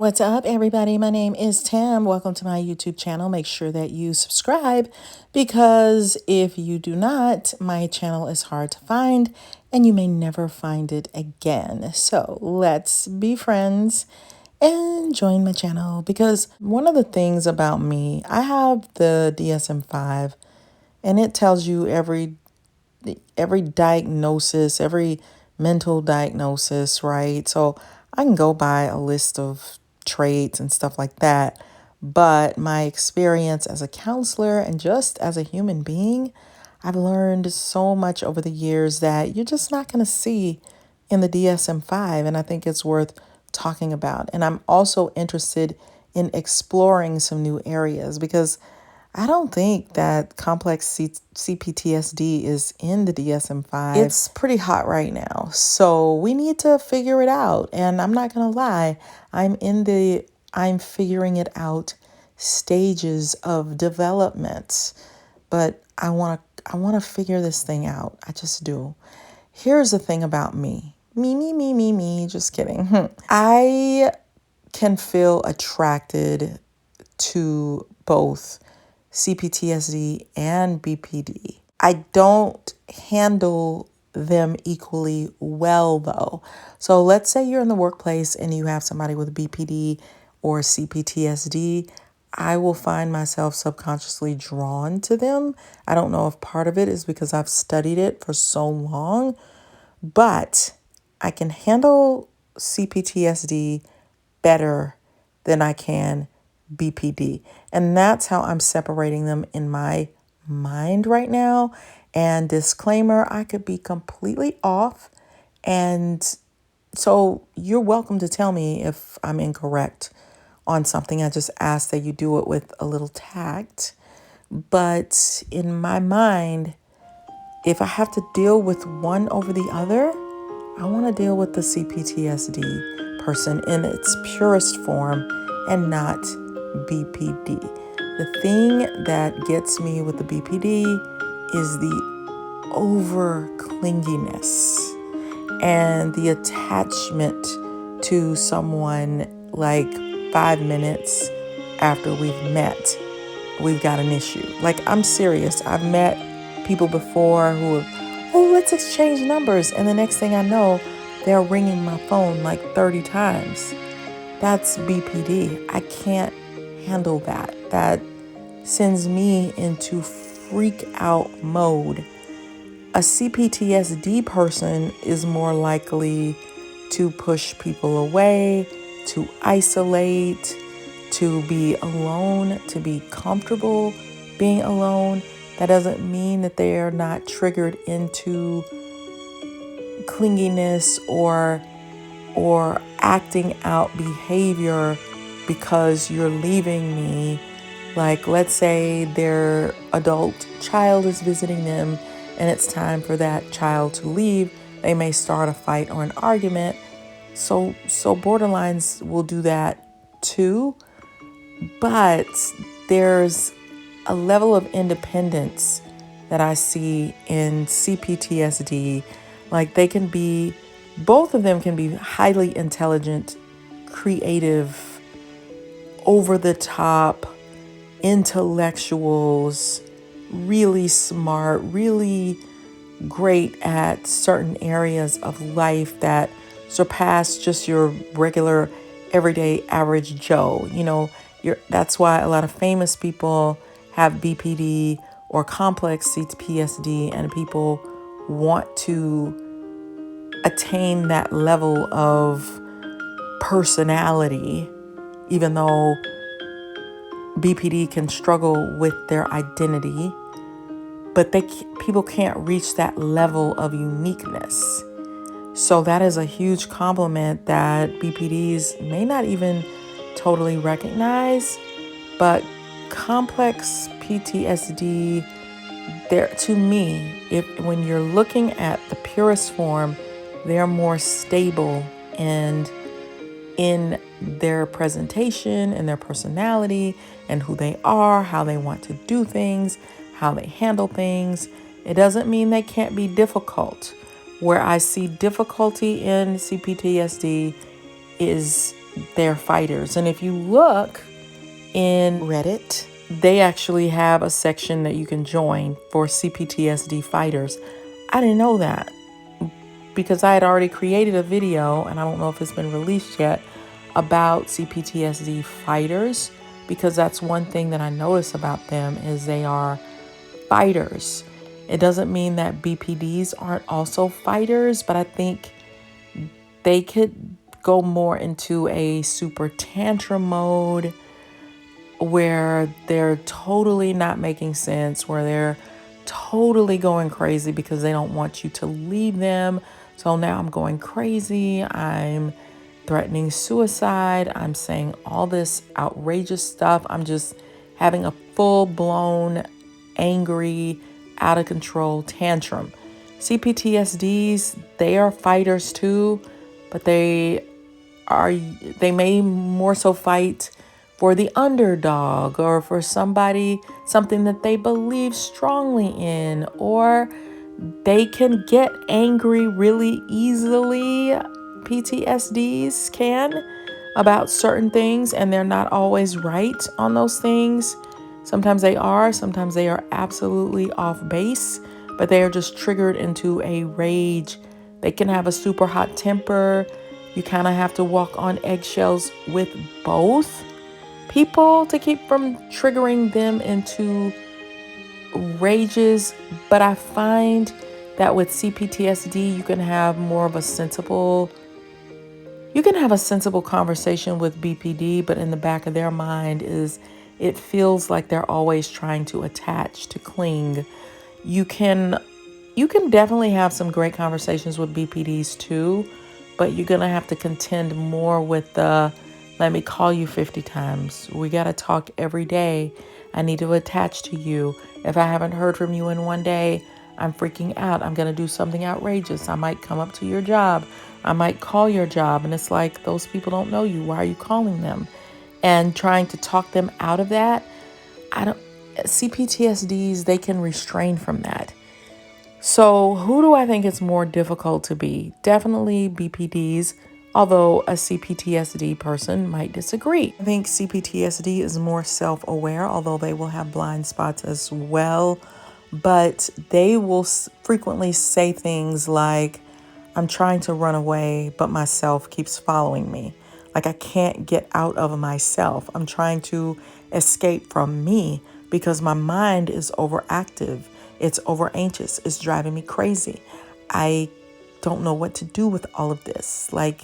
What's up, everybody? My name is Tam. Welcome to my YouTube channel. Make sure that you subscribe because if you do not, my channel is hard to find and you may never find it again. So let's be friends and join my channel because one of the things about me, I have the DSM-5 and it tells you every diagnosis, every mental diagnosis, right? So I can go by a list of traits and stuff like that. But my experience as a counselor and just as a human being, I've learned so much over the years that you're just not going to see in the DSM-5. And I think it's worth talking about. And I'm also interested in exploring some new areas because I don't think that complex Cptsd is in the DSM-5. It's pretty hot right now. So we need to figure it out. And I'm not going to lie, I'm figuring it out stages of development. But I want to figure this thing out. I just do. Here's the thing about me. Me. Just kidding. I can feel attracted to both Cptsd and BPD. I don't handle them equally well though. So let's say you're in the workplace and you have somebody with BPD or Cptsd. I will find myself subconsciously drawn to them. I don't know if part of it is because I've studied it for so long, but I can handle Cptsd better than I can BPD. And that's how I'm separating them in my mind right now. And disclaimer, I could be completely off. And so you're welcome to tell me if I'm incorrect on something. I just ask that you do it with a little tact. But in my mind, if I have to deal with one over the other, I want to deal with the Cptsd person in its purest form and not BPD. The thing that gets me with the BPD is the over clinginess and the attachment to someone like 5 minutes after we've met. We've got an issue. Like, I'm serious. I've met people before who have, oh, let's exchange numbers. And the next thing I know, they're ringing my phone like 30 times. That's BPD. I can't handle that. That sends me into freak out mode. A Cptsd person is more likely to push people away, to isolate, to be alone, to be comfortable being alone. That doesn't mean that they are not triggered into clinginess or acting out behavior because you're leaving me. Like, let's say their adult child is visiting them and it's time for that child to leave. They may start a fight or an argument. So borderlines will do that too. But there's a level of independence that I see in Cptsd. Like, both of them can be highly intelligent, creative, over the top, intellectuals, really smart, really great at certain areas of life that surpass just your regular, everyday, average Joe. You know, that's why a lot of famous people have BPD or complex Cptsd, and people want to attain that level of personality, even though BPD can struggle with their identity, but people can't reach that level of uniqueness. So that is a huge compliment that BPDs may not even totally recognize, but complex PTSD, to me, when you're looking at the purest form, they're more stable and in their presentation and their personality and who they are, how they want to do things, how they handle things. It doesn't mean they can't be difficult. Where I see difficulty in Cptsd is they're fighters. And if you look in Reddit, they actually have a section that you can join for CPTSD fighters. I didn't know that because I had already created a video, and I don't know if it's been released yet, about CPTSD fighters, because that's one thing that I notice about them is they are fighters. It doesn't mean that BPDs aren't also fighters, but I think they could go more into a super tantrum mode where they're totally not making sense, where they're totally going crazy because they don't want you to leave them. So now I'm going crazy. I'm threatening suicide. I'm saying all this outrageous stuff. I'm just having a full-blown, angry, out of control tantrum. CPTSDs, they are fighters too, but they may more so fight for the underdog or for something that they believe strongly in, or they can get angry really easily. PTSDs can, about certain things, and they're not always right on those things. Sometimes they are absolutely off base, but they are just triggered into a rage. They can have a super hot temper. You kind of have to walk on eggshells with both people to keep from triggering them into rages. But I find that with CPTSD, you can have a sensible conversation with BPD, but in the back of their mind it feels like they're always trying to attach, to cling. You can definitely have some great conversations with BPDs too, but you're going to have to contend more with the, let me call you 50 times. We got to talk every day. I need to attach to you. If I haven't heard from you in one day, I'm freaking out. I'm going to do something outrageous. I might come up to your job. I might call your job. And it's like, those people don't know you. Why are you calling them? And trying to talk them out of that. CPTSDs, they can restrain from that. So who do I think it's more difficult to be? Definitely BPDs, although a CPTSD person might disagree. I think CPTSD is more self-aware, although they will have blind spots as well. But they will frequently say things like, I'm trying to run away, but myself keeps following me. Like I can't get out of myself. I'm trying to escape from me because my mind is overactive. It's over anxious. It's driving me crazy. I don't know what to do with all of this. Like,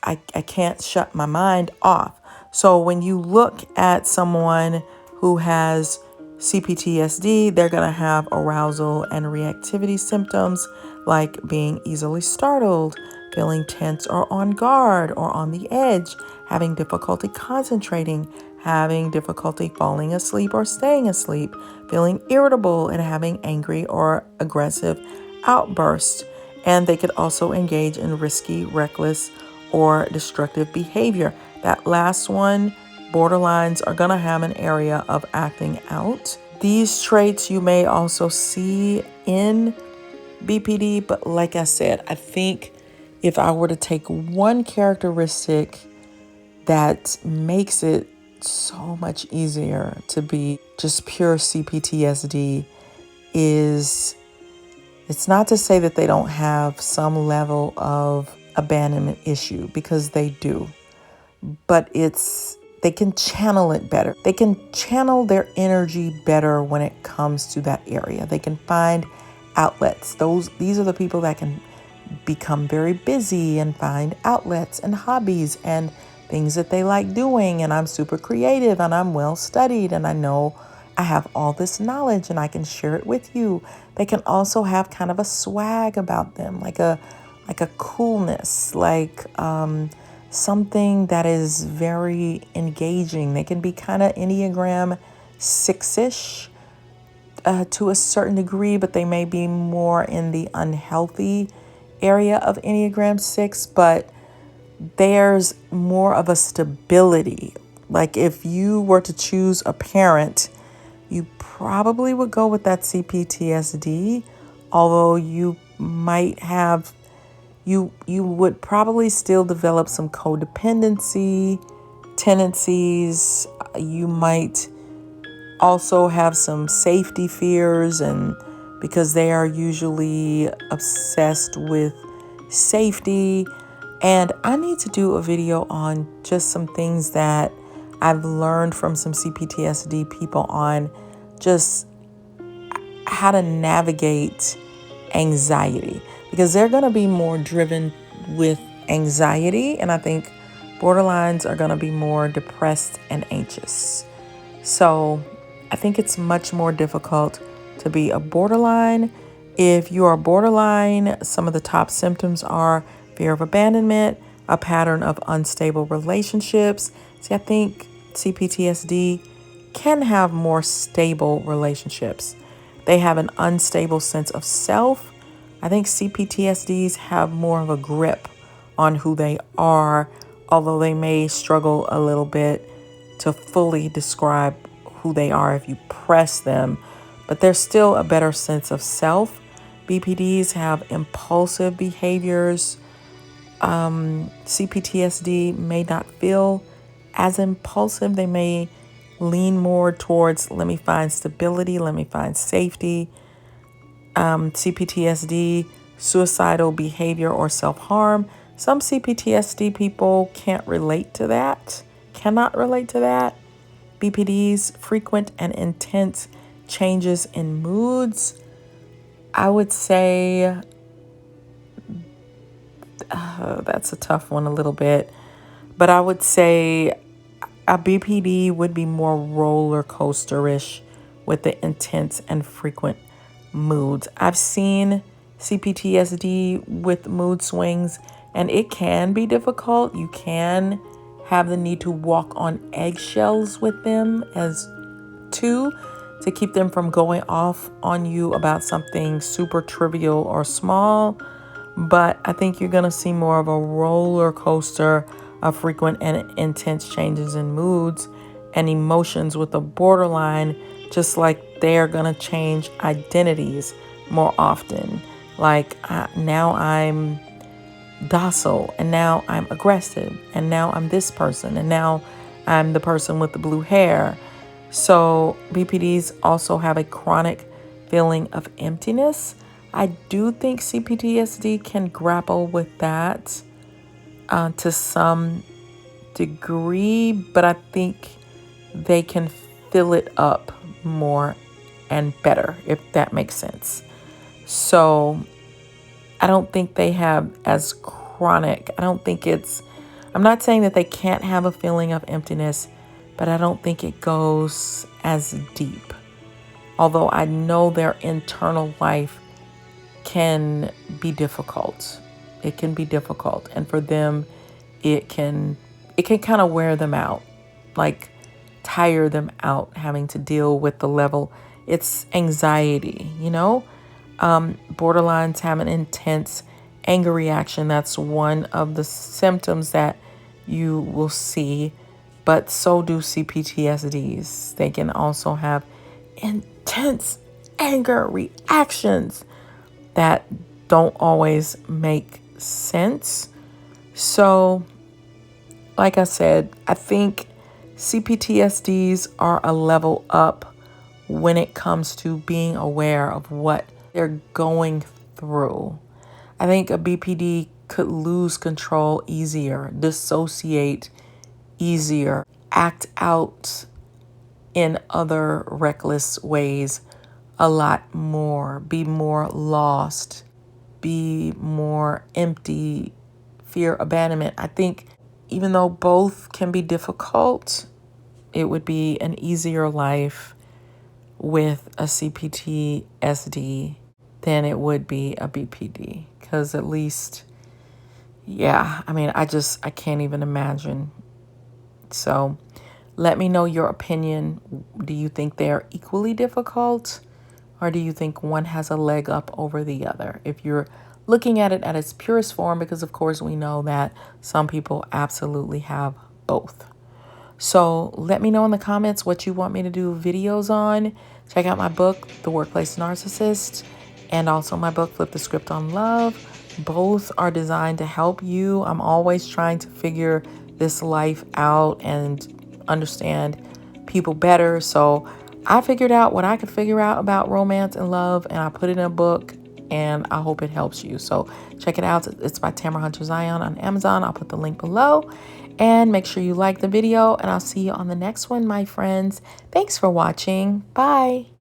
I can't shut my mind off. So when you look at someone who has CPTSD, they're going to have arousal and reactivity symptoms like being easily startled, feeling tense or on guard or on the edge, having difficulty concentrating, having difficulty falling asleep or staying asleep, feeling irritable, and having angry or aggressive outbursts. And they could also engage in risky, reckless, or destructive behavior. That last one, borderlines are going to have an area of acting out. These traits you may also see in BPD, but like I said, I think if I were to take one characteristic that makes it so much easier to be just pure CPTSD is, it's not to say that they don't have some level of abandonment issue, because they do, but they can channel it better. They can channel their energy better when it comes to that area. They can find outlets. These are the people that can become very busy and find outlets and hobbies and things that they like doing. And I'm super creative and I'm well studied and I know I have all this knowledge and I can share it with you. They can also have kind of a swag about them, like a coolness, like something that is very engaging. They can be kind of Enneagram 6-ish to a certain degree, but they may be more in the unhealthy area of Enneagram 6, but there's more of a stability. Like if you were to choose a parent, you probably would go with that CPTSD, although you might have you would probably still develop some codependency tendencies. You might also have some safety fears, and because they are usually obsessed with safety. And I need to do a video on just some things that I've learned from some CPTSD people on just how to navigate anxiety, because they're going to be more driven with anxiety, and I think borderlines are going to be more depressed and anxious. So I think it's much more difficult to be a borderline. If you are borderline, some of the top symptoms are fear of abandonment, a pattern of unstable relationships. See, I think CPTSD can have more stable relationships. They have an unstable sense of self. I think CPTSDs have more of a grip on who they are, although they may struggle a little bit to fully describe who they are if you press them, but there's still a better sense of self. BPDs have impulsive behaviors. CPTSD may not feel as impulsive. They may lean more towards, let me find stability, let me find safety. CPTSD, suicidal behavior or self-harm. Some CPTSD people cannot relate to that. BPDs, frequent and intense changes in moods. I would say that's a tough one a little bit, but I would say a BPD would be more roller coaster-ish with the intense and frequent moods. I've seen CPTSD with mood swings, and it can be difficult. You can have the need to walk on eggshells with them as two, to keep them from going off on you about something super trivial or small. But I think you're going to see more of a roller coaster of frequent and intense changes in moods and emotions with a borderline, just like they're going to change identities more often. Like now I'm docile, and now I'm aggressive, and now I'm this person, and now I'm the person with the blue hair. So BPDs also have a chronic feeling of emptiness. I do think CPTSD can grapple with that to some degree, but I think they can fill it up more and better, if that makes sense. So I don't think they have as chronic. I'm not saying that they can't have a feeling of emptiness, but I don't think it goes as deep. Although I know their internal life can be difficult. It can be difficult. And for them, it can kind of wear them out, like tire them out, having to deal with the level. It's anxiety, Borderlines have an intense anger reaction. That's one of the symptoms that you will see, but so do CPTSDs. They can also have intense anger reactions that don't always make sense. So, like I said, I think CPTSDs are a level up when it comes to being aware of what they're going through. I think a BPD could lose control easier, dissociate easier, act out in other reckless ways a lot more, be more lost, be more empty, fear abandonment. I think even though both can be difficult, it would be an easier life with a CPTSD than it would be a BPD. Because at least, I can't even imagine. So let me know your opinion. Do you think they are equally difficult? Or do you think one has a leg up over the other? If you're looking at it at its purest form, because of course we know that some people absolutely have both. So let me know in the comments what you want me to do videos on. Check out my book, The Workplace Narcissist, and also my book, Flip the Script on Love. Both are designed to help you. I'm always trying to figure this life out and understand people better. So I figured out what I could figure out about romance and love, and I put it in a book, and I hope it helps you. So check it out. It's by Tamara Hunter Zyon on Amazon. I'll put the link below. And make sure you like the video, and I'll see you on the next one, my friends. Thanks for watching. Bye.